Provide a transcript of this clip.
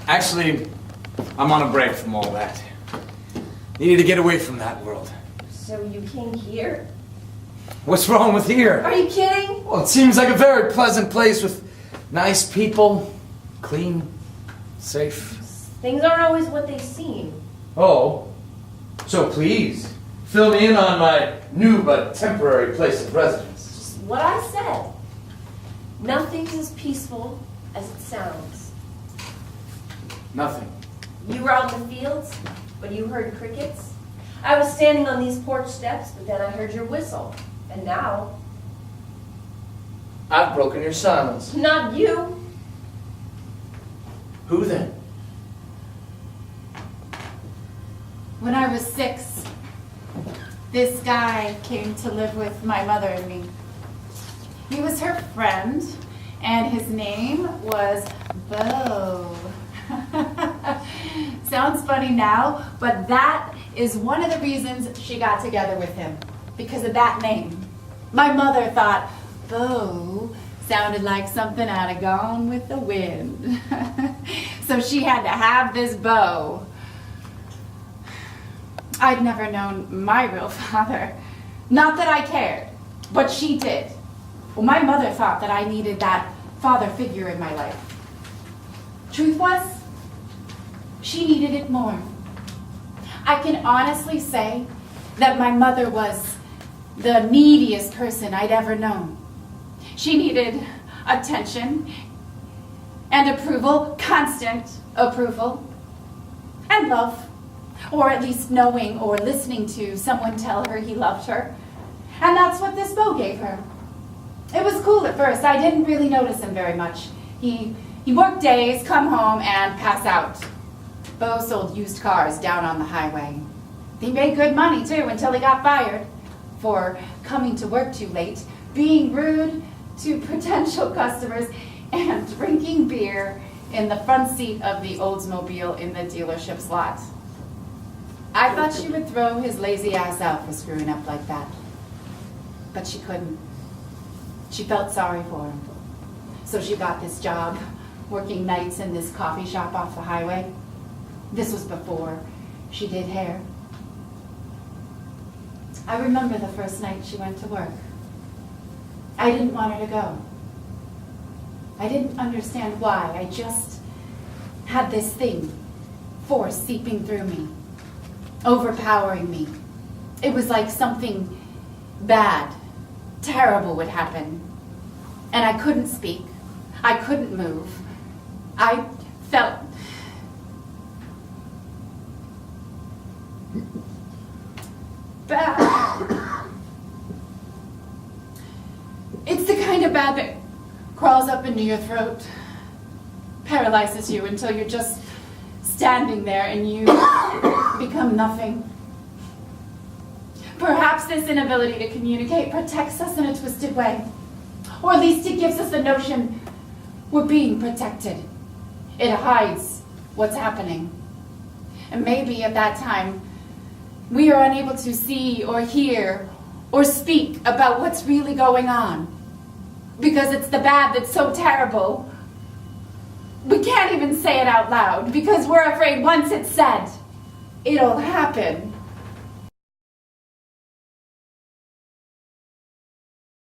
Actually, I'm on a break from all that. Needed to get away from that world. So you came here? What's wrong with here? Are you kidding? Well, it seems like a very pleasant place with nice people, clean, safe. Things aren't always what they seem. Oh, so please, fill me in on my new but temporary place of residence. Just what I said. Nothing's as peaceful as it sounds. Nothing. You were out in the fields, but you heard crickets. I was standing on these porch steps, but then I heard your whistle. And now... I've broken your silence. Not you. Who then? When I was 6, this guy came to live with my mother and me. He was her friend, and his name was Bo. Sounds funny now, but that is one of the reasons she got together with him, because of that name. My mother thought Bo sounded like something out of Gone with the Wind. So she had to have this Bo. I'd never known my real father. Not that I cared, but she did. Well, my mother thought that I needed that father figure in my life. Truth was, she needed it more. I can honestly say that my mother was the neediest person I'd ever known. She needed attention and approval, constant approval, and love. Or at least knowing or listening to someone tell her he loved her. And that's what this Bo gave her. It was cool at first. I didn't really notice him very much. He worked days, come home, and pass out. Bo sold used cars down on the highway. He made good money, too, until he got fired for coming to work too late, being rude to potential customers, and drinking beer in the front seat of the Oldsmobile in the dealership's lot. I thought she would throw his lazy ass out for screwing up like that. But she couldn't. She felt sorry for him. So she got this job, working nights in this coffee shop off the highway. This was before she did hair. I remember the first night she went to work. I didn't want her to go. I didn't understand why. I just had this thing, force seeping through me, overpowering me. It was like something bad, terrible would happen. And I couldn't speak. I couldn't move. I felt bad. It's the kind of bad that crawls up into your throat, paralyzes you until you're just standing there and you become nothing. Perhaps this inability to communicate protects us in a twisted way. Or at least it gives us the notion we're being protected. It hides what's happening. And maybe at that time, we are unable to see or hear or speak about what's really going on. Because it's the bad that's so terrible. We can't even say it out loud because we're afraid once it's said, it'll happen